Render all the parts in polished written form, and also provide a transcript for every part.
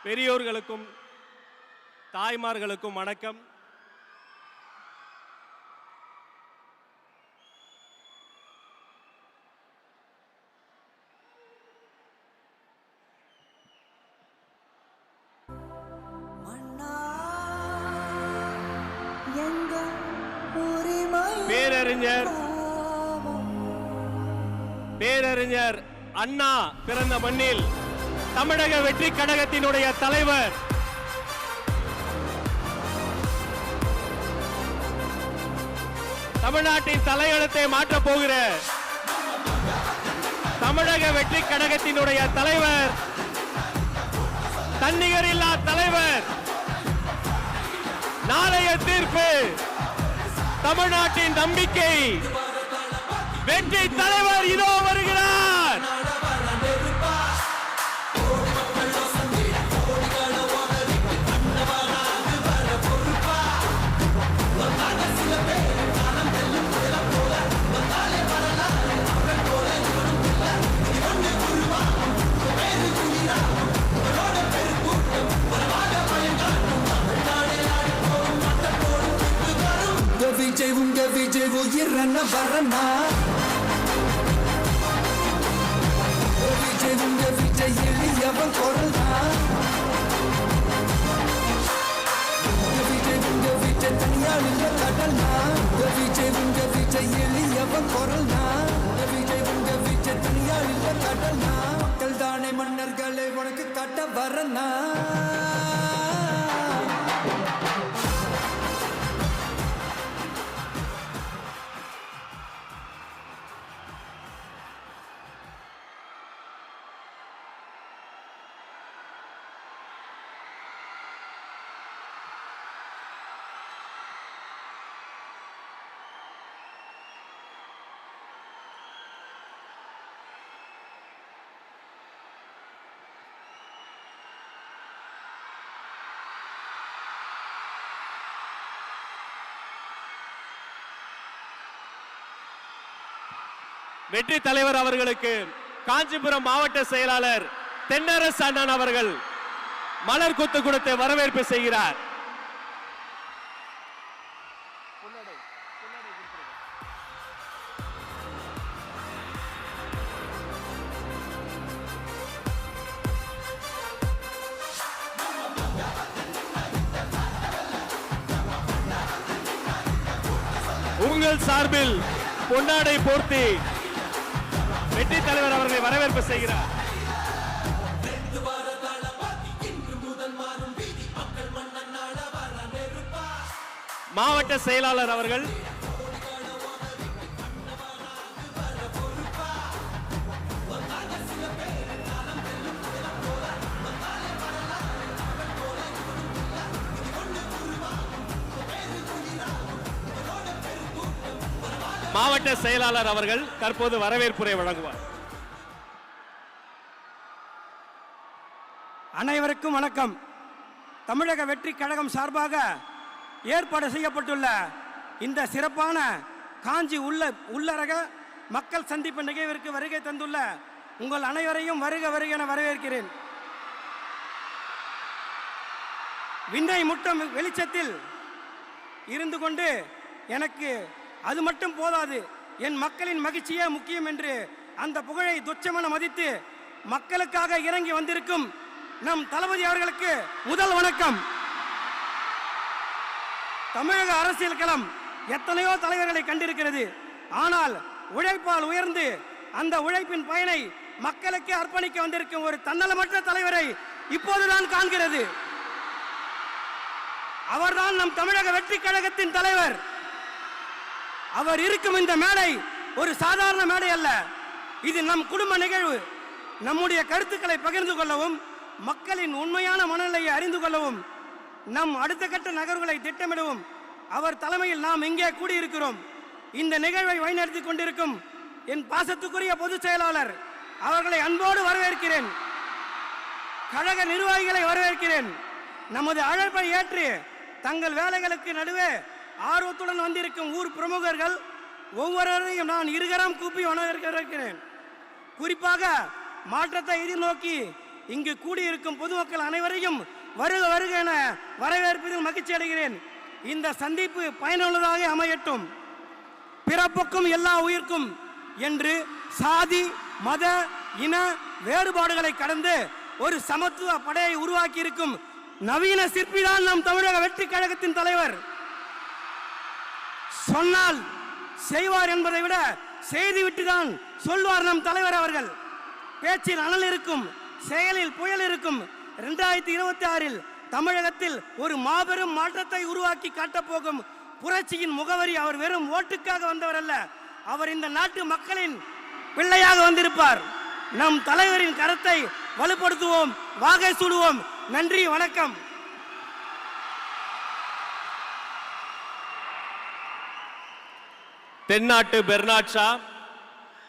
பெரியோர்களுக்கும் தாய்மார்களுக்கும் வணக்கம். பேரறிஞர் அண்ணா பிறந்த மண்ணில் தமிழக வெற்றி கழகத்தினுடைய தலைவர் தமிழ்நாட்டின் தலையெழுத்தை மாற்றப் போகிற தமிழக வெற்றி கழகத்தினுடைய தலைவர், தன்னிகரில்லா தலைவர், நாளைய தீர்ப்பு, தமிழ்நாட்டின் நம்பிக்கை, வெற்றி தலைவர் இதோ வருகிறார். உங்க விஜய் உயிரன வரனா, விஜய் உங்க விஜய் எளியவன் குரல்னா, விஜய் உங்க விஜய் தனியால் இல்ல கடல்னா, விஜய் உங்க விஜய் எளியவன் குரல்னா, விஜய் உங்க விஜய் தனியால் இல்ல கடல்னா, மக்கள் தானே மன்னர்களை உனக்கு காட்ட வரனா. வெற்றி தலைவர் அவர்களுக்கு காஞ்சிபுரம் மாவட்ட செயலாளர் தென்னரசு அண்ணன் அவர்கள் மலர் கொத்து கொடுத்து வரவேற்பு செய்கிறார். உங்கள் சார்பில் பொன்னாடை போர்த்தி வெற்றி தலைவர் அவர்களை வரவேற்பு செய்கிறார். மாவட்ட செயலாளர் அவர்கள் மாவட்ட செயலாளர் அவர்கள் தற்போது வரவேற்புரை வழங்குவார். அனைவருக்கும் வணக்கம். தமிழக வெற்றி கழகம் சார்பாக ஏற்பாடு செய்யப்பட்டுள்ள இந்த சிறப்பான காஞ்சி உள்ளரக மக்கள் சந்திப்பு நிகழ்விற்கு வருகை தந்துள்ள உங்கள் அனைவரையும் வருக வருக என வரவேற்கிறேன். விண்ணை முட்டும் வெளிச்சத்தில் இருந்து கொண்டு எனக்கு அது மட்டும் போதாது, என் மக்களின் மகிழ்ச்சியே முக்கியம் என்று அந்த புகழை துச்சமென மதித்து மக்களுக்காக இறங்கி வந்திருக்கும் நம் தளபதி அவர்களுக்கு முதல் வணக்கம். தமிழக அரசியல் களம் எத்தனையோ தலைவர்களை கண்டிருக்கிறது. ஆனால் உழைப்பால் உயர்ந்து அந்த உழைப்பின் பயனை மக்களுக்கு அர்ப்பணிக்க வந்திருக்கும் ஒரு தன்னலமற்ற தலைவரை இப்போதுதான் காண்கிறது. அவர்தான் நம் தமிழக வெற்றி கழகத்தின் தலைவர். அவர் இருக்கும் இந்த மேடை ஒரு சாதாரண மேடை அல்ல. இது நம் குடும்ப நிகழ்வு. நம்முடைய கருத்துக்களை பகிர்ந்து கொள்ளவும், மக்களின் உண்மையான மனநிலையை அறிந்து கொள்ளவும், நம் அடுத்த கட்ட நகர்வுகளை திட்டமிடவும் அவர் தலைமையில் நாம் இங்கே கூடியிருக்கிறோம். இந்த நிகழ்வை வழிநடத்தி கொண்டிருக்கும் என் பாசத்துக்குரிய பொதுச் செயலாளர் அவர்களை அன்போடு வரவேற்கிறேன். கழக நிர்வாகிகளை வரவேற்கிறேன். நமது அழைப்பை ஏற்று தங்கள் வேலைகளுக்கு நடுவே ஆர்வத்துடன் வந்திருக்கும் ஊர் பிரமுகர்கள் ஒவ்வொருவரையும் நான் இருகரம் கூப்பி வரவேற்கிறேன். குறிப்பாக மாற்றத்தை எதிர்நோக்கி இங்கு கூடியிருக்கும் பொதுமக்கள் அனைவரையும் வருக வருக என வரவேற்பதில் மகிழ்ச்சி அடைகிறேன். இந்த சந்திப்பு பயனுள்ளதாக அமையட்டும். பிறப்புக்கும் எல்லா உயிர்க்கும் என்று சாதி மத இன வேறுபாடுகளை கடந்து ஒரு சமத்துவ படையை உருவாக்கி இருக்கும் நவீன சிற்பிதான் நம் தமிழக வெற்றி கழகத்தின் தலைவர். சொன்னால் செய்வார் என்பதை விட செய்துவிட்டுதான் சொல்வார் நம் தலைவர் அவர்கள். பேச்சில் அனல் இருக்கும், செயலில் புயல் இருக்கும். 2026 தமிழகத்தில் ஒரு மாபெரும் மாற்றத்தை உருவாக்கி காட்டப்போகும் புரட்சியின் முகவரி அவர் வெறும் ஓட்டுக்காக வந்தவர் அல்ல, அவர் இந்த நாட்டு மக்களின் பிள்ளையாக வந்திருப்பார். நம் தலைவரின் கரத்தை வலுப்படுத்துவோம், வாகை சூடுவோம். நன்றி, வணக்கம். தென்னாட்டு பெர்னாட் ஷா,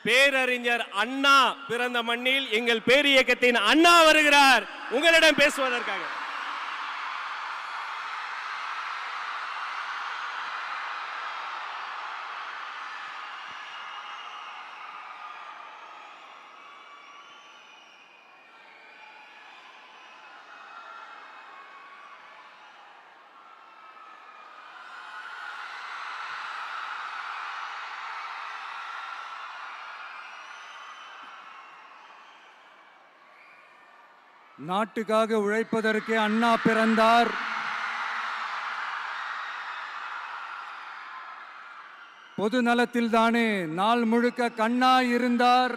பேரறிஞர் அண்ணா பிறந்த மண்ணில் எங்கள் பேரியக்கத்தின் அண்ணா வருகிறார் உங்களிடம் பேசுவதற்காக. நாட்டுக்காக உழைப்பதற்கே அண்ணா பிறந்தார். பொது நலத்தில் தானே நாள் முழுக்க கண்ணா இருந்தார்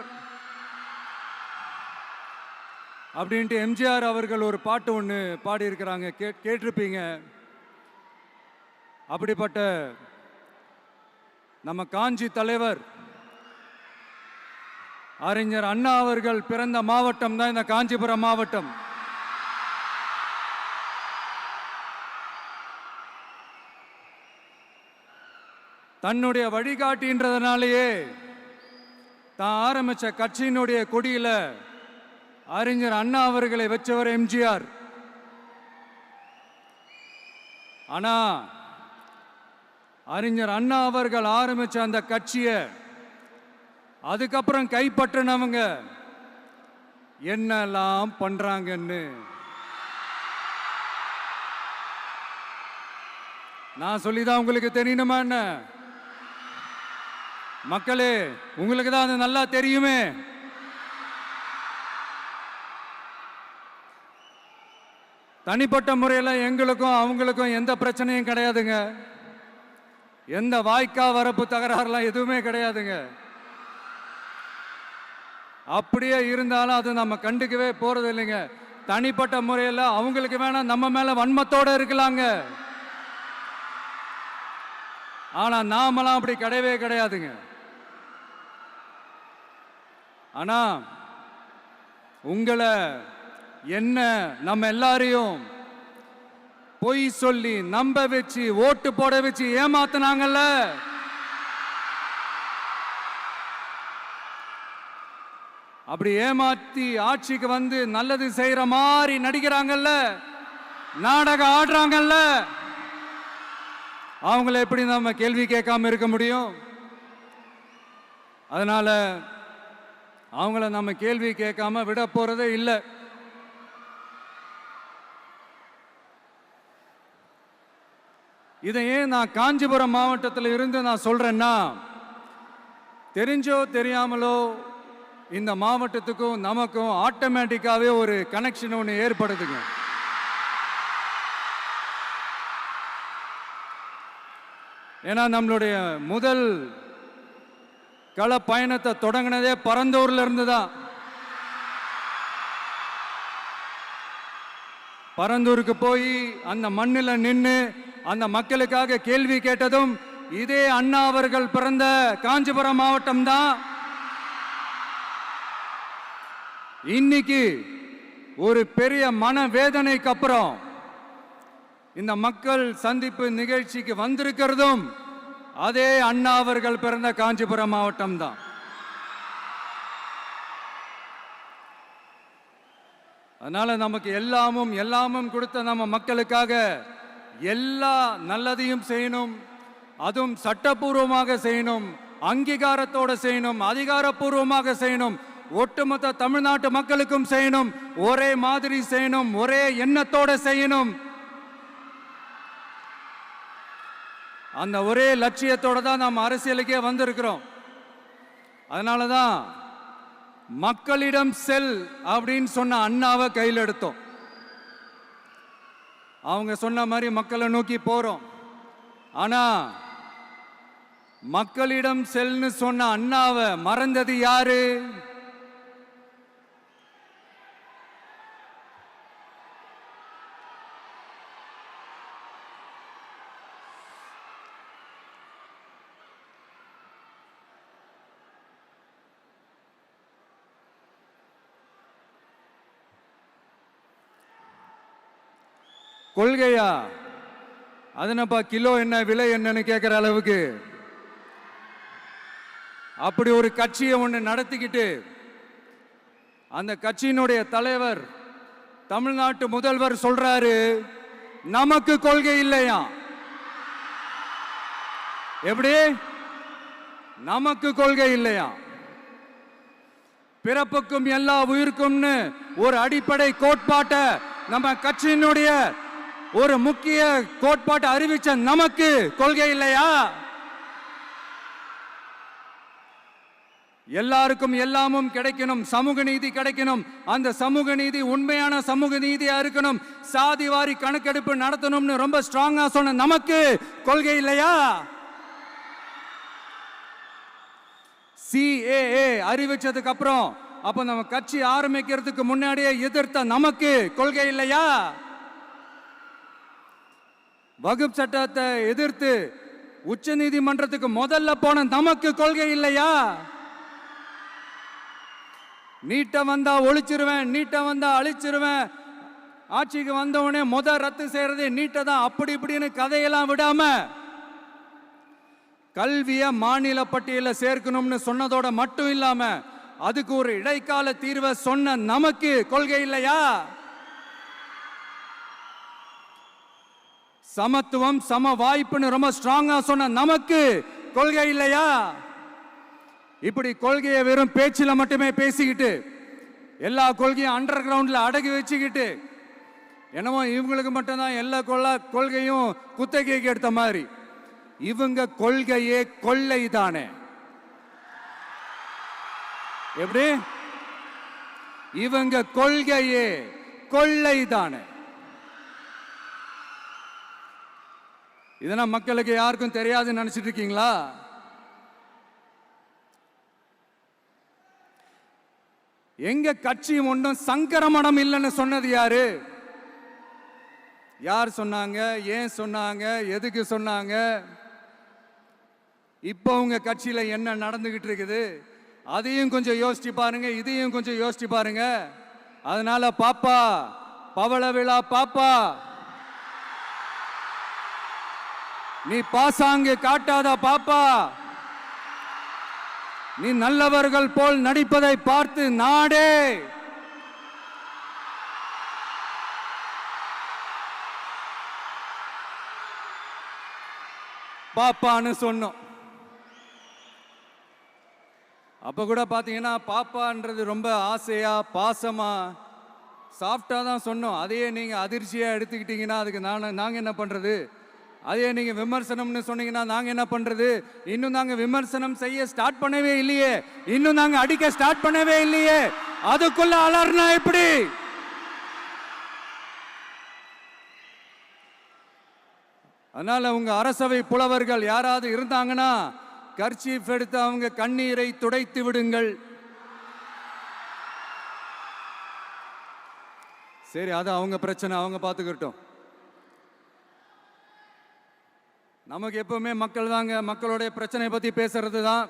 அப்படின்ட்டு எம்ஜிஆர் அவர்கள் ஒரு பாட்டு ஒன்று பாடியிருக்கிறாங்க, கேட்டிருப்பீங்க. அப்படிப்பட்ட நம்ம காஞ்சி தலைவர் அறிஞர் அண்ணா அவர்கள் பிறந்த மாவட்டம் தான் இந்த காஞ்சிபுரம் மாவட்டம். தன்னுடைய வழிகாட்டின்றதுனாலேயே தான் ஆரம்பிச்ச கட்சியினுடைய கொடியில அறிஞர் அண்ணா அவர்களை வச்சவர் எம்ஜிஆர். ஆனா அறிஞர் அண்ணா அவர்கள் ஆரம்பிச்ச அந்த கட்சியை அதுக்கப்புறம் கைப்பற்றினவங்க என்னெல்லாம் பண்றாங்கன்னு நான் சொல்லிதான் உங்களுக்கு தெரியணுமா என்ன? மக்களே, உங்களுக்கு தான் அது நல்லா தெரியுமே. தனிப்பட்ட முறையில் எங்களுக்கும் அவங்களுக்கும் எந்த பிரச்சனையும் கிடையாதுங்க. எந்த வாய்க்கா வரப்பு தகராறுலாம் எதுவுமே கிடையாதுங்க. அப்படியே இருந்தாலும் அது நம்ம கண்டுக்கவே போறது இல்லைங்க. தனிப்பட்ட முறையில் அவங்களுக்கு வேணா நம்ம மேல வன்மத்தோட இருக்கலாங்க. ஆனா நாமெல்லாம் அப்படி கிடையவே கிடையாதுங்க. ஆனா உங்களை என்ன நம்ம எல்லாரையும் பொய் சொல்லி நம்ப வச்சு ஓட்டு போட வச்சு ஏமாத்தினாங்கல்ல, அப்படி ஏமாத்தி ஆட்சிக்கு வந்து நல்லது செய்யற மாதிரி நடிக்கிறாங்கல்ல, நாடகம் ஆடுறாங்கல்ல, அவங்கள எப்படி நம்ம கேள்வி கேட்காம இருக்க முடியும்? அதனால அவங்கள நம்ம கேள்வி கேட்காம விட போறதே இல்லை. இதை ஏன் நான் காஞ்சிபுரம் மாவட்டத்தில் இருந்து நான் சொல்றேன்னா, தெரிஞ்சோ தெரியாமலோ இந்த மாவட்டத்துக்கும் நமக்கும் ஆட்டோமேட்டிக்காவே ஒரு கனெக்ஷன் ஒன்று ஏற்படுதுங்க. ஏன்னா நம்மளுடைய முதல் கள பயணத்தை தொடங்கினதே பரந்தூர்ல இருந்து தான். பரந்தூருக்கு போய் அந்த மண்ணில் நின்று அந்த மக்களுக்காக கேள்வி கேட்டதும் இதே அண்ணா அவர்கள் பிறந்த காஞ்சிபுரம் மாவட்டம் தான். இன்னைக்கு ஒரு பெரிய மனவேதனைக்கு அப்புறம் இந்த மக்கள் சந்திப்பு நிகழ்ச்சிக்கு வந்திருக்கிறதும் அதே அண்ணா அவர்கள் பிறந்த காஞ்சிபுரம் மாவட்டம் தான். அதனால நமக்கு எல்லாமும் கொடுத்த நம்ம மக்களுக்காக எல்லா நல்லதையும் செய்யணும், அதுவும் சட்டப்பூர்வமாக செய்யணும், அங்கீகாரத்தோட செய்யணும், அதிகாரப்பூர்வமாக செய்யணும். ஒட்டுமொத்த தமிழ்நாட்டு மக்களுக்கும் செய்யணும், ஒரே மாதிரி செய்யணும், ஒரே எண்ணத்தோட செய்யணும். அந்த ஒரே லட்சியத்தோட தான் நாம் அரசியலுக்கே வந்திருக்கிறோம். அதனால தான் மக்களிடம் செல் அப்படின்னு சொன்ன அண்ணாவை கையில் எடுத்தோம். அவங்க சொன்ன மாதிரி மக்களை நோக்கி போறோம். ஆனா மக்களிடம் செல்னு சொன்ன அண்ணாவை மறந்தது யாரு? கொள்கையா? அதனப்பா கிலோ என்ன விலை என்னன்னு கேட்கிற அளவுக்கு அப்படி ஒரு கட்சியை ஒன்று நடத்திக்கிட்டு அந்த கட்சியினுடைய தலைவர் தமிழ்நாட்டு முதல்வர் சொல்றாரு, நமக்கு கொள்கை இல்லையா? எப்படி? நமக்கு கொள்கை இல்லையா? பிறப்புக்கும் எல்லா உயிருக்கும்னு ஒரு அடிப்படை கோட்பாட்டை நம்ம கட்சியினுடைய ஒரு முக்கிய கோட்பாட்டை அறிவிச்ச நமக்கு கொள்கை இல்லையா? எல்லாருக்கும் எல்லாமும் கிடைக்கணும், சமூக நீதி கிடைக்கணும், அந்த சமூக நீதி உண்மையான சமூக நீதியா இருக்கணும், சாதிவாரி கணக்கெடுப்பு நடத்தணும்னு ரொம்ப ஸ்ட்ராங்கா சொன்ன நமக்கு கொள்கை இல்லையா? CAA அறிவிச்சதுக்கு அப்புறம் அப்ப நம்ம கட்சி ஆரம்பிக்கிறதுக்கு முன்னாடியே எதிர்த்த நமக்கு கொள்கை இல்லையா? வகுப்பு சட்டத்தை எதிர்த்து உச்ச நீதிமன்றத்துக்கு முதல்ல போன நமக்கு கொள்கை இல்லையா? நீட்ட வந்தா ஒழிச்சிருவேன், நீட்ட வந்தா அழிச்சிருவேன், ஆட்சிக்கு வந்தவனே ரத்து செய்யறது நீட்ட தான், அப்படி இப்படின்னு கதையெல்லாம் விடாம கல்விய மாநில பட்டியல சேர்க்கணும்னு சொன்னதோட மட்டும் இல்லாம அதுக்கு ஒரு இடைக்கால தீர்வை சொன்ன நமக்கு கொள்கை இல்லையா? சமத்துவம் சம வாய்ப்புன்னு ரொம்ப ஸ்ட்ராங்கா சொன்ன நமக்கு கொள்கை இல்லையா? இப்படி கொள்கையை வெறும் பேச்சில மட்டுமே பேசிக்கிட்டு எல்லா கொள்கையும் அண்டர் கிரவுண்ட்ல அடக்கி வச்சுக்கிட்டு என்னமோ இவங்களுக்கு மட்டும்தான் எல்லா கொள்கையும் குத்தகைக்கு எடுத்த மாதிரி, இவங்க கொள்கையே கொள்ளை தானே. எப்படி? இவங்க கொள்கையே கொள்ளை தானே. இதெல்லாம் மக்களுக்கு யாருக்கும் தெரியாதுன்னு நினைச்சிட்டு இருக்கீங்களா? எங்க கட்சி ஒன்றும் சங்கரமடம் இல்லைன்னு சொன்னது யாரு? யார் சொன்னாங்க? ஏன் சொன்னாங்க? எதுக்கு சொன்னாங்க? இப்போ உங்க கட்சியில என்ன நடந்துகிட்டு இருக்குது அதையும் கொஞ்சம் யோசிச்சு பாருங்க, இதையும் கொஞ்சம் யோசிச்சு பாருங்க. அதனால பாப்பா, பவள விழா பாப்பா, நீ பாசாங்கு காட்டாத பாப்பா, நீ நல்லவர்கள் போல் நடிப்பதை பார்த்து நாடே பாப்பான்னு சொன்னோம். அப்ப கூட பாத்தீங்கன்னா பாப்பான்றது ரொம்ப ஆசையா பாசமா சாஃப்டா தான் சொன்னோம். அதையே நீங்க அதிர்ச்சியா எடுத்துக்கிட்டீங்கன்னா அதுக்கு நாங்க என்ன பண்றது? அதே நீங்க விமர்சனம்னு சொன்னீங்கன்னா நாங்க என்ன பண்றது? இன்னும் நாங்க விமர்சனம் செய்ய ஸ்டார்ட் பண்ணவே இல்லையே, இன்னும் நாங்க அடிக்க ஸ்டார்ட் பண்ணவே இல்லையே, அதுக்குள்ள அலர்னா எப்படி? அதனால உங்க அரசவை புலவர்கள் யாராவது இருந்தாங்கன்னா கர்ச்சீஃப் எடுத்து அவங்க கண்ணீரை துடைத்து விடுங்கள். சரி, அது அவங்க பிரச்சனை, அவங்க பார்த்துக்கிட்டோம். நமக்கு எப்பவுமே மக்கள் தாங்க, மக்களுடைய பிரச்சனை பத்தி பேசுறது தான்.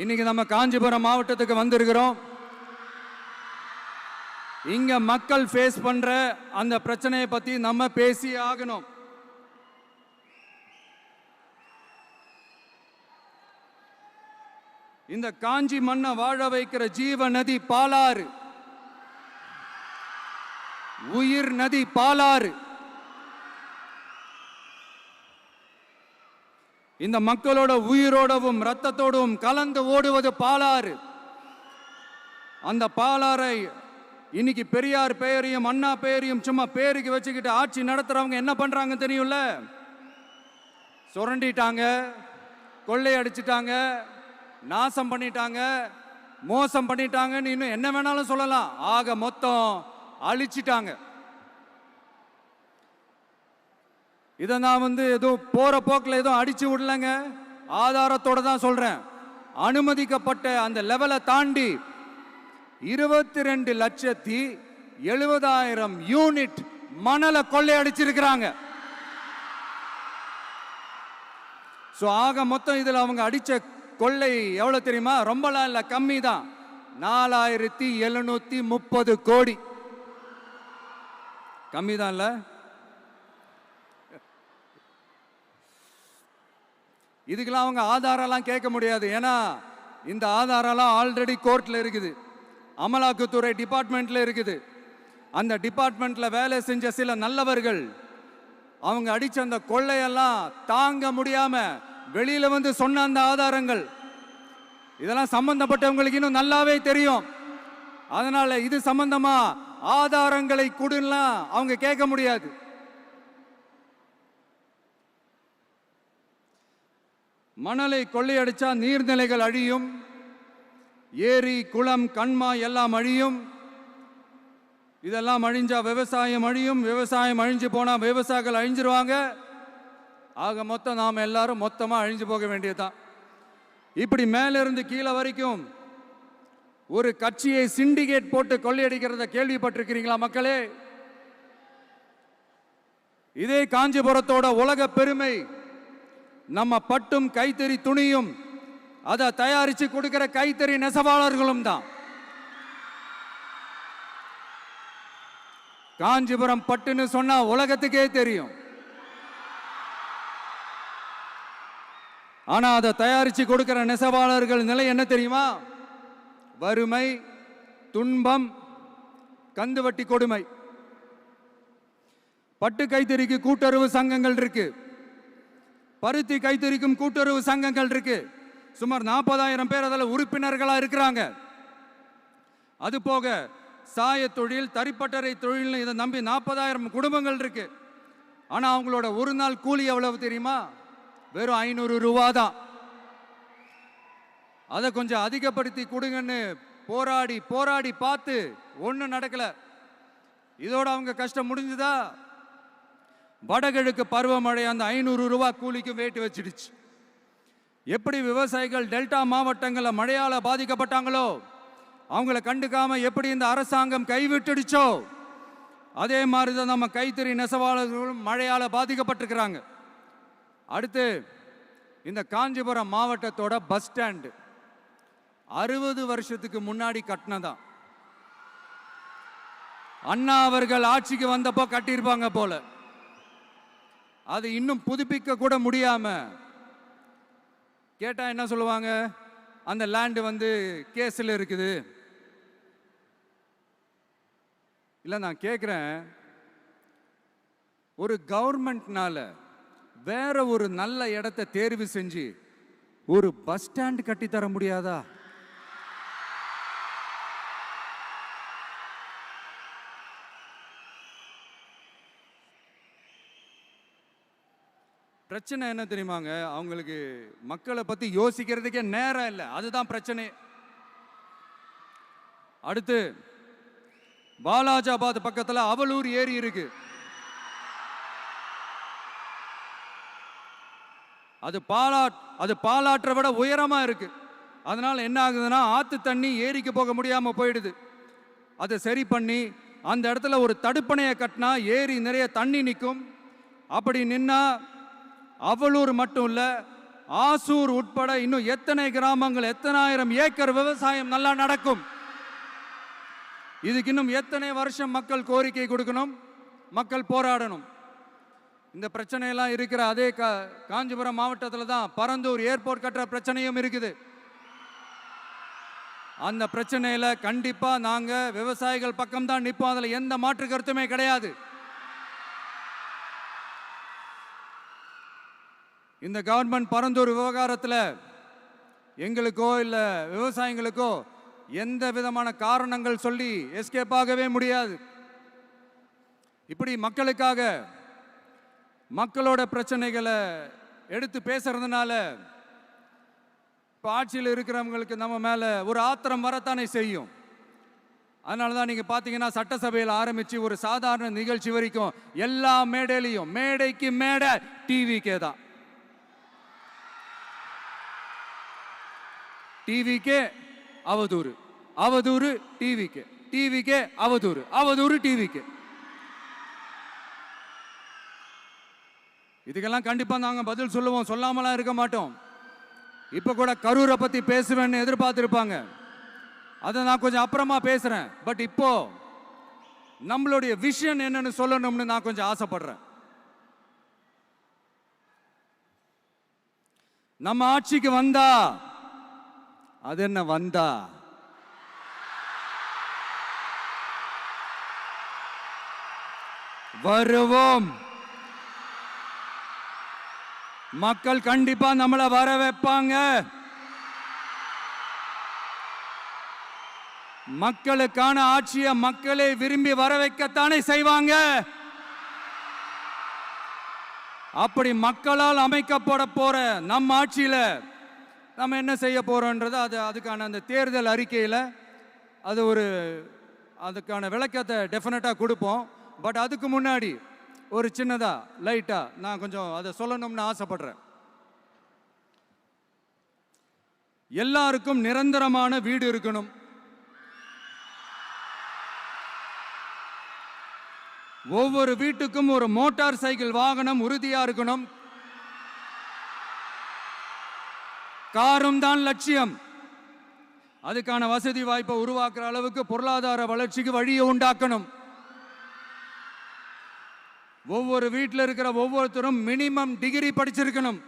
இன்னைக்கு நம்ம காஞ்சிபுரம் மாவட்டத்துக்கு வந்திருக்கிறோம். இங்க மக்கள் ஃபேஸ் பண்ற அந்த பிரச்சனையை பத்தி நம்ம பேசி ஆகணும். இந்த காஞ்சி மண்ணை வாழ வைக்கிற ஜீவ நதி பாலாறு, உயிர் நதி பாலாறு. இந்த மக்களோட உயிரோடவும் ரத்தத்தோடும் கலந்து ஓடுவது பாலாறு. அந்த பாலாறை இன்னைக்கு பெரியார் பெயரையும் அண்ணா பெயரையும் சும்மா பேருக்கு வச்சுக்கிட்டு ஆட்சி நடத்துறவங்க என்ன பண்றாங்க தெரியும்ல? சுரண்டிட்டாங்க, கொள்ளையடிச்சிட்டாங்க, நாசம் பண்ணிட்டாங்க, மோசம் பண்ணிட்டாங்கன்னு இன்னும் என்ன வேணாலும் சொல்லலாம். ஆக மொத்தம் அழிச்சிட்டாங்க. இதை நான் ஏதோ போற போக்கில் ஏதோ அடிச்சு விடலங்க, ஆதாரத்தோட தான் சொல்றேன். அனுமதிக்கப்பட்ட அந்த லெவலை தாண்டி 22,70,000 யூனிட் மணலை கொள்ளையடிச்சிருக்கிறாங்க. ஆக மொத்தம் இதுல அவங்க அடிச்ச கொள்ளை எவ்வளவு தெரியுமா? ரொம்பலாம் இல்ல, கம்மி தான். 4,730 கோடி. கம்மி தான் இல்ல? இதுக்கெல்லாம் அவங்க ஆதாரம்லாம் கேட்க முடியாது. ஏன்னா இந்த ஆதாரம்லாம் ஆல்ரெடி கோர்ட்ல இருக்குது, அமலாக்கத்துறை டிபார்ட்மெண்ட்ல இருக்குது. அந்த டிபார்ட்மெண்ட்ல வேலை செஞ்ச சில நல்லவர்கள் அவங்க அடிச்ச அந்த கொள்ளையெல்லாம் தாங்க முடியாம வெளியில சொன்ன அந்த ஆதாரங்கள் இதெல்லாம் சம்பந்தப்பட்டவங்களுக்கு இன்னும் நல்லாவே தெரியும். அதனால இது சம்பந்தமா ஆதாரங்களை கொடுலாம் அவங்க கேட்க முடியாது. மணலை கொள்ளையடிச்சா நீர்நிலைகள் அழியும், ஏரி குளம் கண்மாய் எல்லாம் அழியும். இதெல்லாம் அழிஞ்சா விவசாயம் அழியும், விவசாயம் அழிஞ்சு போனா விவசாயிகள் அழிஞ்சிருவாங்க. ஆக மொத்தம் நாம் எல்லாரும் மொத்தமா அழிஞ்சு போக வேண்டியதுதான். இப்படி மேல இருந்து கீழே வரைக்கும் ஒரு கட்சியை சிண்டிகேட் போட்டு கொள்ளையடிக்கிறத கேள்விப்பட்டிருக்கிறீங்களா மக்களே? இதே காஞ்சிபுரத்தோட உலக பெருமை நம்ம பட்டும் கைத்தறி துணியும் அதை தயாரிச்சு கொடுக்கிற கைத்தறி நெசவாளர்களும் தான். காஞ்சிபுரம் பட்டுன்னு சொன்னா உலகத்துக்கே தெரியும். ஆனா அதை தயாரிச்சு கொடுக்கிற நெசவாளர்கள் நிலை என்ன தெரியுமா? வறுமை, துன்பம், கந்துவட்டி கொடுமை. பட்டு கைத்தறிக்கு கூட்டுறவு சங்கங்கள் இருக்கு, பருத்தி கைத்தறிக்கும் கூட்டுறவு சங்கங்கள் இருக்கு. சுமார் 40,000 பேர் அதில் உறுப்பினர்களா இருக்கிறாங்க. அது போக சாய தொழில், தறிப்பட்டறை தொழில் இதை நம்பி 40,000 குடும்பங்கள் இருக்கு. ஆனா அவங்களோட ஒரு நாள் கூலி எவ்வளவு தெரியுமா? வெறும் 500 ரூபா தான். அதை கொஞ்சம் அதிகப்படுத்தி கொடுங்கன்னு போராடி போராடி பார்த்து ஒன்றும் நடக்கல. இதோட அவங்க கஷ்டம் முடிஞ்சுதா? வடகிழக்கு பருவமழை அந்த 500 ரூபா கூலிக்கும் வேட்டு வச்சிடுச்சு. எப்படி விவசாயிகள் டெல்டா மாவட்டங்களில் மழையால பாதிக்கப்பட்டாங்களோ, அவங்கள கண்டுக்காம எப்படி இந்த அரசாங்கம் கைவிட்டுடுச்சோ, அதே மாதிரி தான் நம்ம கைத்தறி நெசவாளர்களும் மழையால பாதிக்கப்பட்டிருக்கிறாங்க. அடுத்து இந்த காஞ்சிபுரம் மாவட்டத்தோட பஸ் ஸ்டாண்டு 60 வருஷத்துக்கு முன்னாடி கட்டினதான். அண்ணா அவர்கள் ஆட்சிக்கு வந்தப்போ கட்டியிருப்பாங்க போல. அது இன்னும் புதுப்பிக்க கூட முடியாம கேட்டா என்ன சொல்லுவாங்க? அந்த லேண்டு கேஸ்ல இருக்குது. இல்ல நான் கேட்கிறேன், ஒரு கவர்மெண்ட்னால வேற ஒரு நல்ல இடத்தை தேர்வு செஞ்சு ஒரு பஸ் ஸ்டாண்ட் கட்டி தர முடியாதா? பிரச்சனை என்ன தெரியுமாங்க? அவங்களுக்கு மக்களை பத்தி யோசிக்கிறதுக்கே நேரம் இல்லை, அதுதான் பிரச்சனை. அடுத்து வாலாஜாபாத் பக்கத்துல அவலூர் ஏரி இருக்கு. அது பாலாற்றை விட உயரமா இருக்கு. அதனால என்ன ஆகுதுன்னா, ஆத்து தண்ணி ஏரிக்கு போக முடியாம போயிடுது. அதை சரி பண்ணி அந்த இடத்துல ஒரு தடுப்பணையை கட்டினா ஏரி நிறைய தண்ணி நிற்கும். அப்படி நின்னா அவலூர் மட்டும் இல்ல, ஆசூர் உட்பட இன்னும் எத்தனை கிராமங்கள், எத்தனை ஆயிரம் ஏக்கர் விவசாயம் நல்லா நடக்கும். இதுக்கு இன்னும் எத்தனை வருஷம் மக்கள் கோரிக்கை கொடுக்கணும், மக்கள் போராடணும். இந்த பிரச்சனையெல்லாம் இருக்கிற அதே காஞ்சிபுரம் மாவட்டத்தில் தான் பரந்தூர் ஏர்போர்ட் கட்டுற பிரச்சனையும் இருக்குது. அந்த பிரச்சனையில கண்டிப்பா நாங்க விவசாயிகள் பக்கம் தான் நிற்போம், அதுல எந்த மாற்று கருத்துமே கிடையாது. இந்த கவர்மெண்ட் பரந்தூர் விவகாரத்தில் எங்களுக்கோ இல்லை விவசாயிகளுக்கோ எந்த விதமான காரணங்கள் சொல்லி எஸ்கேப் ஆகவே முடியாது. இப்படி மக்களுக்காக மக்களோட பிரச்சனைகளை எடுத்து பேசுறதுனால இப்போ ஆட்சியில் இருக்கிறவங்களுக்கு நம்ம மேலே ஒரு ஆத்திரம் வரத்தானே செய்யும். அதனால தான் நீங்கள் பார்த்தீங்கன்னா சட்டசபையில் ஆரம்பித்து ஒரு சாதாரண நிகழ்ச்சி வரைக்கும் எல்லா மேடையிலையும் மேடைக்கு மேடை டிவிக்கே தான். டிவிக்கே அவதூறு, அவதூறு டிவிக்கு, டிவிக்கே அவதூறு, அவதூறு டிவிக்கு. இதுக்கெல்லாம் கண்டிப்பாக நாங்கள் பதில் சொல்லுவோம், சொல்லாமலாம் இருக்க மாட்டோம். இப்போ கூட கரூரை பற்றி பேசுவேன்னு எதிர்பார்த்துருப்பாங்க, அதை நான் கொஞ்சம் அப்புறமா பேசுகிறேன். பட் இப்போ நம்மளுடைய விஷன் என்னன்னு சொல்லணும்னு நான் கொஞ்சம் ஆசைப்படுறேன். நம்ம ஆட்சிக்கு வந்தா, அது என்ன வந்தா, வருவோம். மக்கள் கண்டிப்பா நம்மளை வர வைப்பாங்க. மக்களுக்கான ஆட்சியை மக்களே விரும்பி வர வைக்கத்தானே செய்வாங்க. அப்படி மக்களால் அமைக்கப்பட போற நம்ம ஆட்சியில நம்ம என்ன செய்ய போறோம்ன்றது அதுக்கான அந்த தேர்தல் அறிக்கையில் அதுக்கான விளக்கத்தை டெஃபினட்டா கொடுப்போம். பட் அதுக்கு முன்னாடி ஒரு சின்னதா லைட்டா நான் கொஞ்சம் அதை சொல்லணும்னு ஆசைப்படுறேன். எல்லாருக்கும் நிரந்தரமான வீடு இருக்கணும். ஒவ்வொரு வீட்டுக்கும் ஒரு மோட்டார் சைக்கிள் வாகனம் உறுதியா இருக்கணும். காரும் தான் லட்சியம். அதுக்கான வசதி வாய்ப்பை உருவாக்குற அளவுக்கு பொருளாதார வளர்ச்சிக்கு வழியை உண்டாக்கணும். ஒவ்வொரு வீட்டில் இருக்கிற ஒவ்வொருத்தரும் மினிமம் டிகிரி படிச்சிருக்கணும்.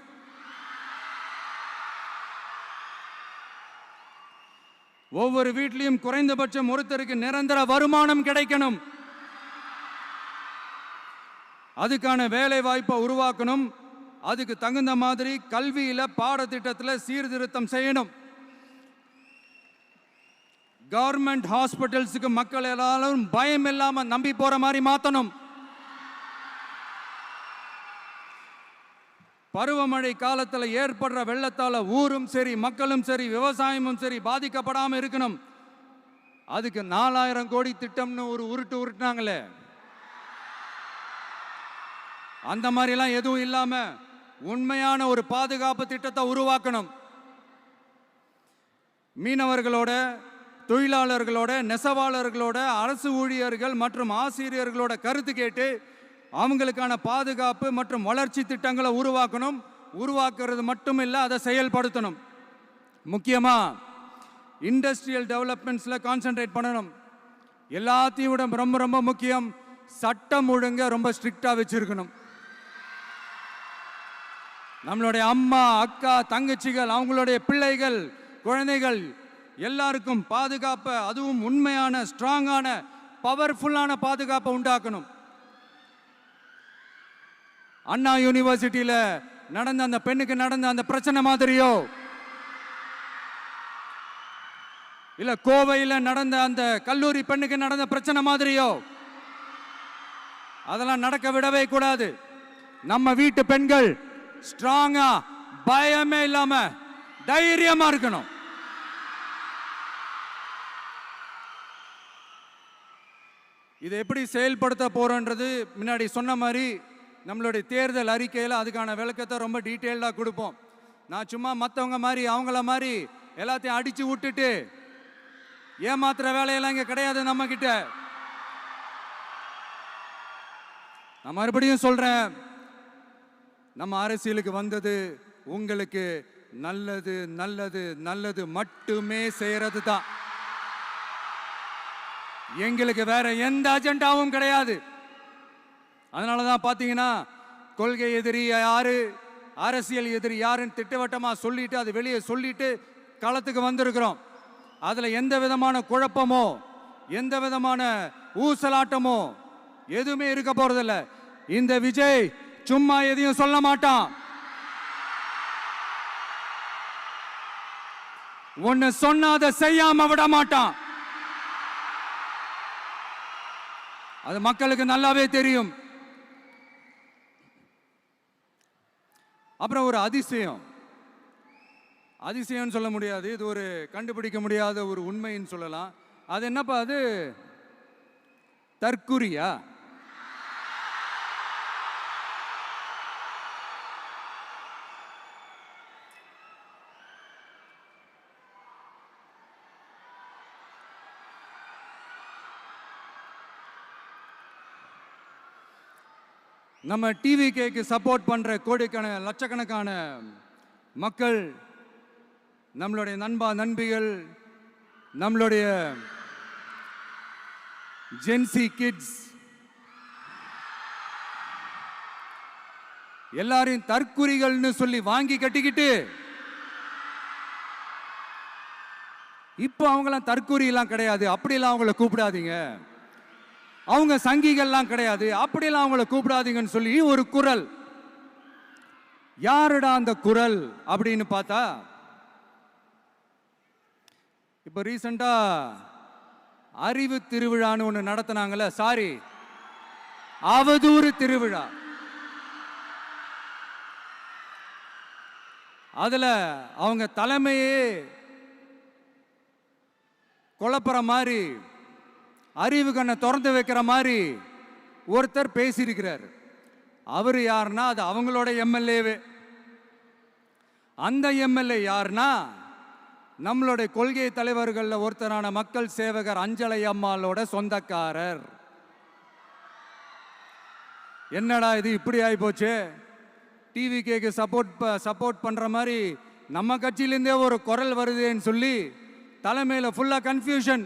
ஒவ்வொரு வீட்லையும் குறைந்தபட்சம் ஒருத்தருக்கு நிரந்தர வருமானம் கிடைக்கணும். அதுக்கான வேலை வாய்ப்பை உருவாக்கணும். அதுக்கு தகுந்த மாதிரி கல்வியில பாடத்திட்டத்தில் சீர்திருத்தம் செய்யணும். கவர்மெண்ட் ஹாஸ்பிட்டல்ஸுக்கு மக்கள் எல்லாரும் பயம் இல்லாம நம்பி போற மாதிரி மாத்தணும். பருவமழை காலத்தில் ஏற்படுற வெள்ளத்தால ஊரும் சரி மக்களும் சரி விவசாயமும் சரி பாதிக்கப்படாம இருக்கணும். அதுக்கு 4000 கோடி திட்டம்னு ஒரு உருட்டுனாங்களே, அந்த மாதிரிலாம் எதுவும் இல்லாம உண்மையான ஒரு பாதுகாப்பு திட்டத்தை உருவாக்கணும். மீனவர்களோட, தொழிலாளர்களோட, நெசவாளர்களோட, அரசு ஊழியர்கள் மற்றும் ஆசிரியர்களோட கருத்து கேட்டு அவங்களுக்கான பாதுகாப்பு மற்றும் வளர்ச்சி திட்டங்களை உருவாக்கணும். உருவாக்குறது மட்டும் இல்லை, அதை செயல்படுத்தணும். முக்கியமாக இண்டஸ்ட்ரியல் டெவலப்மெண்ட்ஸில் கான்சென்ட்ரேட் பண்ணணும். எல்லாத்தையும் விட ரொம்ப ரொம்ப முக்கியம், சட்டம் ஒழுங்க ரொம்ப ஸ்ட்ரிக்டாக வச்சிருக்கணும். நம்மளுடைய அம்மா, அக்கா, தங்கச்சிகள், அவங்களுடைய பிள்ளைகள், குழந்தைகள் எல்லாருக்கும் பாதுகாப்பை, அதுவும் உண்மையான ஸ்ட்ராங்கான பவர்ஃபுல்லான பாதுகாப்பை உண்டாக்கணும். அண்ணா யூனிவர்சிட்டியில் நடந்த அந்த பெண்ணுக்கு நடந்த அந்த பிரச்சனை மாதிரியோ, இல்ல கோவையில் நடந்த அந்த கல்லூரி பெண்ணுக்கு நடந்த பிரச்சனை மாதிரியோ அதெல்லாம் நடக்க விடவே கூடாது. நம்ம வீட்டு பெண்கள் ஸ்ட்ராங்கா, பயமே இல்லாம தைரியமா இருக்கணும். இதை எப்படி செயல்படுத்த போறோன்றது முன்னாடி சொன்ன மாதிரி நம்மளுடைய தேர்தல் அறிக்கையில் அதுக்கான விளக்கத்தை ரொம்ப டீட்டெயில்டாக கொடுப்போம். நான் சும்மா மற்றவங்க மாதிரி அவங்கள மாதிரி எல்லாத்தையும் அடிச்சு விட்டுட்டு ஏமாத்துற வேலையெல்லாம் இங்கே கிடையாது நம்ம கிட்ட. நான் மறுபடியும் சொல்றேன், நம்ம அரசியலுக்கு வந்தது உங்களுக்கு நல்லது நல்லது நல்லது மட்டுமே செய்யறது தான். எங்களுக்கு வேற எந்த அஜெண்டாவும் கிடையாது. அதனால தான் பார்த்தீங்கன்னா கொள்கை எதிரி யாரு, அரசியல் எதிரி யாருன்னு திட்டவட்டமாக சொல்லிட்டு அது வெளியே சொல்லிட்டு களத்துக்கு வந்திருக்கிறோம். அதில் எந்த விதமான குழப்பமோ எந்த விதமான ஊசலாட்டமோ எதுவுமே இருக்க போறதில்ல. இந்த விஜய் சும்மா எதையும் சொல்ல மாட்டான். ஒன்னு சொன்னா அதை செய்யாம விட மாட்டான். அது மக்களுக்கு நல்லாவே தெரியும். அப்புறம் ஒரு அதிசயம் சொல்ல முடியாது, இது ஒரு கண்டுபிடிக்க முடியாத ஒரு உண்மைன்னு சொல்லலாம். அது என்னப்பா அது? தற்குறியா? நம்ம டிவிகேக்கு சப்போர்ட் பண்ற கோடிக்கணக்கான லட்சக்கணக்கான மக்கள், நம்மளுடைய நண்பிகள், நம்மளுடைய ஜென்சி கிட்ஸ் எல்லாரையும் தற்குறிகள்னு சொல்லி வாங்கி கட்டிக்கிட்டு இப்போ அவங்களாம் தற்குறியெல்லாம் கிடையாது, அப்படியெல்லாம் அவங்கள கூப்பிடாதீங்க. அவங்க சங்கிகள்லாம் கிடையாது, அப்படியெல்லாம் அவங்கள கூப்பிடாதீங்கன்னு சொல்லி ஒரு குரல். யாருடா அந்த குரல் அப்படின்னு பார்த்தா, இப்ப ரீசெண்டா அறிவு திருவிழான்னு ஒன்று நடத்தினாங்கல்ல, சாரி அவதூறு திருவிழா. அதுல அவங்க தலைமையே குழப்பற மாதிரி, அறிவு கண்ணை திறந்து வைக்கிற மாதிரி ஒருத்தர் பேசியிருக்கிறார். அவர் யாருன்னா அது அவங்களோட எம்எல்ஏவே. அந்த எம்எல்ஏ யாருன்னா நம்மளுடைய கொள்கை தலைவர்கள் ஒருத்தரான மக்கள் சேவகர் அஞ்சலை அம்மாளோட சொந்தக்காரர். என்னடா இது இப்படி ஆகி போச்சு? டிவிகேக்கு சப்போர்ட் பண்ற மாதிரி நம்ம கட்சியிலேருந்தே ஒரு குரல் வருதுன்னு சொல்லி தலைமையில ஃபுல்லா கன்ஃபியூஷன்.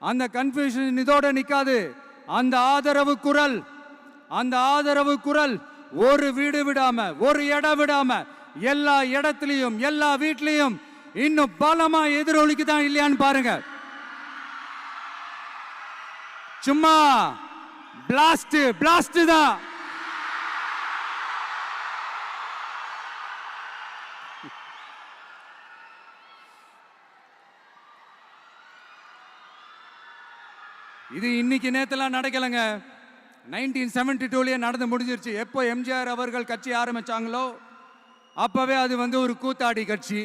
அந்த கன்ஃபியூஷன் இதோட நிக்காது. அந்த ஆதரவு குரல் ஒரு வீடு விடாம, ஒரு இடம் விடாம, எல்லா இடத்துலயும், எல்லா வீட்லயும் இன்னும் பலமா எதிரொலிக்குதான் இல்லையான்னு பாருங்க. சும்மா பிளாஸ்ட் தான். இது இன்னைக்கு நேத்தெல்லாம் நடக்கலைங்க. 1972லயே நடந்து முடிஞ்சிருச்சு. எப்போ எம்ஜிஆர் அவர்கள் கட்சி ஆரம்பிச்சாங்களோ அப்பவே அது ஒரு கூத்தாடி கட்சி.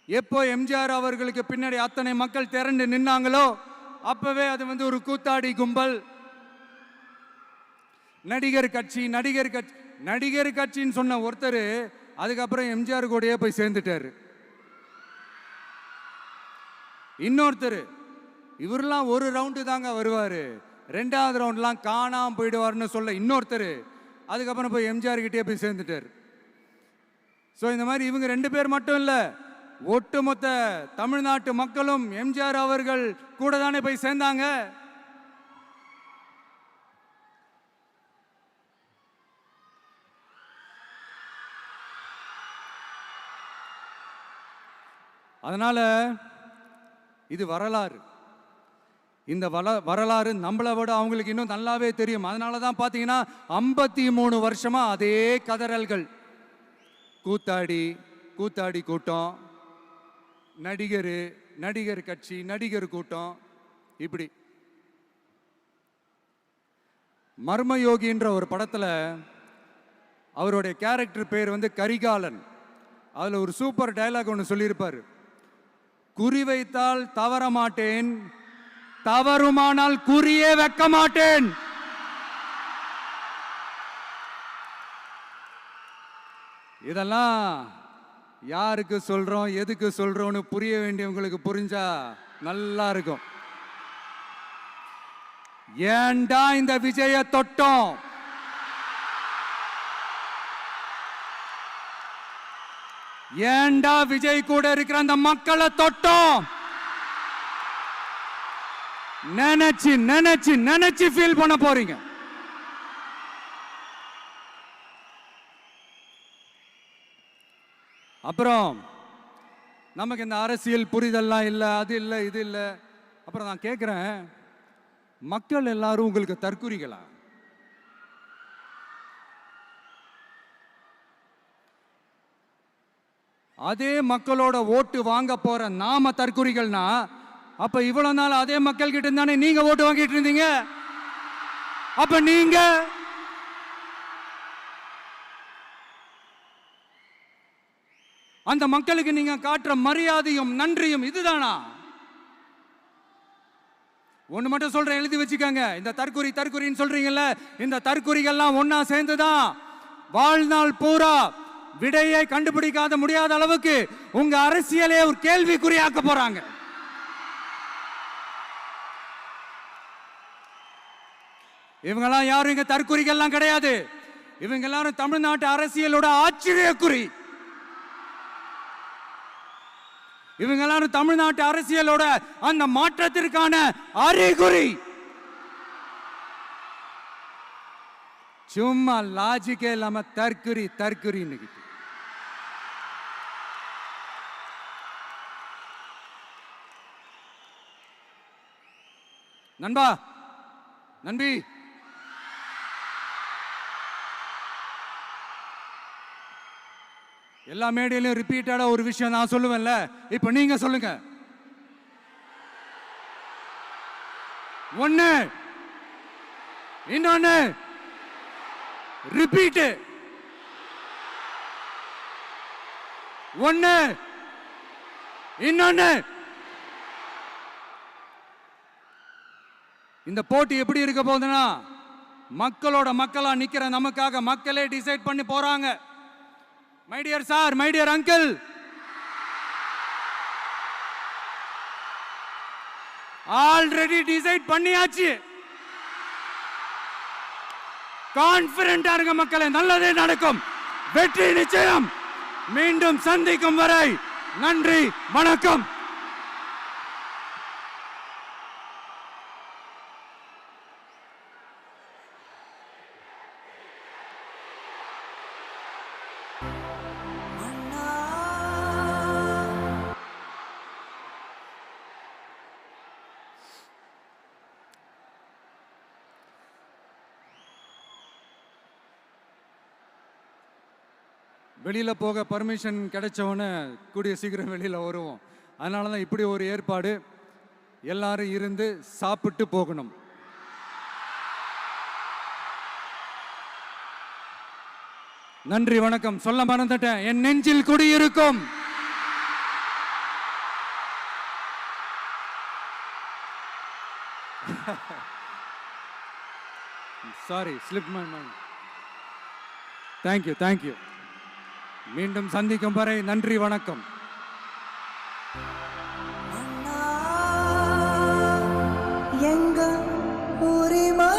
எப்போ எம்ஜிஆர் அவர்களுக்கு பின்னாடி அத்தனை மக்கள் திரண்டு நின்னாங்களோ அப்பவே அது ஒரு கூத்தாடி கும்பல். நடிகர் கட்சின்னு சொன்ன ஒருத்தர் அதுக்கப்புறம் எம்ஜிஆர் கூடயே போய் சேர்ந்துட்டாரு. இன்னொருத்தர் இவரெல்லாம் ஒரு ரவுண்டு தாங்க வருவாரு, ரெண்டாவது ரவுண்ட்லாம் காணாம போயிடுவார்னு சொல்ல இன்னொருத்தர் அதுக்கப்புறம் போய் எம்ஜிஆர் கிட்டே போய் சேர்ந்துட்டார். ஸோ இந்த மாதிரி இவங்க ரெண்டு பேர் மட்டும் இல்லை, ஒட்டுமொத்த தமிழ்நாட்டு மக்களும் எம்ஜிஆர் அவர்கள் கூட தானே போய் சேர்ந்தாங்க. அதனால இது வரலாறு. இந்த வரலாறு நம்மளை விட அவங்களுக்கு இன்னும் நல்லாவே தெரியும். அதனால தான் பார்த்தீங்கன்னா 53 வருஷமா அதே கதறல்கள். கூத்தாடி கூட்டம், நடிகர் கட்சி, நடிகர் கூட்டம், இப்படி. மர்மயோகின்ற ஒரு படத்துல அவருடைய கேரக்டர் பேர் கரிகாலன். அதுல ஒரு சூப்பர் டயலாக் ஒன்று சொல்லியிருப்பாரு. குறி வைத்தால் தவற மாட்டேன், தவறுமானால் குறியே வைக்க மாட்டேன். இதெல்லாம் யாருக்கு சொல்றோம், எதுக்கு சொல்றோம்னு புரிய வேண்டியவங்களுக்கு புரிஞ்சா நல்லா இருக்கும். ஏண்டா இந்த விஜய தொட்டோம்? ஏண்டா விஜய் கூட இருக்கிற அந்த மக்களை தொட்டோம்? நினைச்சு ஃபீல் பண்ண போறீங்க. அப்புறம் நமக்கு இந்த அரசியல் புரிதல்லாம் இல்லை, அது இல்லை, இது இல்லை. அப்புறம் நான் கேட்குறேன், மக்கள் எல்லாரும் உங்களுக்கு தற்குறிகளா? அதே மக்களோட ஓட்டு வாங்க போற நாம தற்குறிகள்னா, அப்ப இவ்வளவு நாள் அதே மக்கள் கிட்ட தானே நீங்க ஓட்டு வாங்கிட்டு இருந்தீங்க. அப்ப நீங்க அந்த மக்களுக்கு நீங்க காட்டுற மரியாதையும் நன்றியும் இதுதானா? ஒண்ணு மட்டும் சொல்றேன், எழுதி வச்சுக்கோங்க. இந்த தற்குறின்னு சொல்றீங்கல்ல, இந்த தற்குறிகள்லாம் ஒன்னா சேர்ந்துதான் வாழ்நாள் பூரா விடையை கண்டுபிடிக்காத முடியாத அளவுக்கு உங்க அரசியலே ஒரு கேள்விக்குறியாக்க போறாங்க. இவங்கெல்லாம் யாரும் இங்க தற்குறிகள்லாம் கிடையாது. இவங்க எல்லாரும் தமிழ்நாட்டு அரசியலோட ஆச்சரியக்குறி. இவங்க எல்லாரும் தமிழ்நாட்டு அரசியலோட அந்த மாற்றத்திற்கான அறிகுறி. சும்மா லாஜிக்கே இல்லாம தற்குறி. நண்பா, நண்பி, எல்லா மேடையிலும் ரிப்பீட்டடா ஒரு விஷயம் நான் சொல்லுவேன்ல, இப்ப நீங்க சொல்லுங்க. ஒண்ணு, இன்னொன்னு, ரிப்பீட். ஒண்ணு, இன்னொன்னு. இந்த போட்டி எப்படி இருக்க போகுதுன்னா, மக்களோட மக்களா நிக்கிற நமக்காக மக்களே டிசைட் பண்ணி போறாங்க. My dear sir, my dear uncle, already decide பண்ணியாச்சு. கான்பிடென்டா இருக்க மக்களே, நல்லதே நடக்கும், வெற்றி நிச்சயம். மீண்டும் சந்திக்கும் வரை நன்றி, வணக்கம். வெளியில போக பர்மிஷன் கிடைச்சவொன்னே கூடிய சீக்கிரம் வெளியில வருவோம். அதனால தான் இப்படி ஒரு ஏற்பாடு. எல்லாரும் இருந்து சாப்பிட்டு போகணும். நன்றி, வணக்கம். சொல்ல மறந்துட்டேன், என் நெஞ்சில் குடியிருக்கும் sorry, slip my mind. Thank you. மீண்டும் சந்திக்கும் வரை நன்றி, வணக்கம். எங்க உரிமை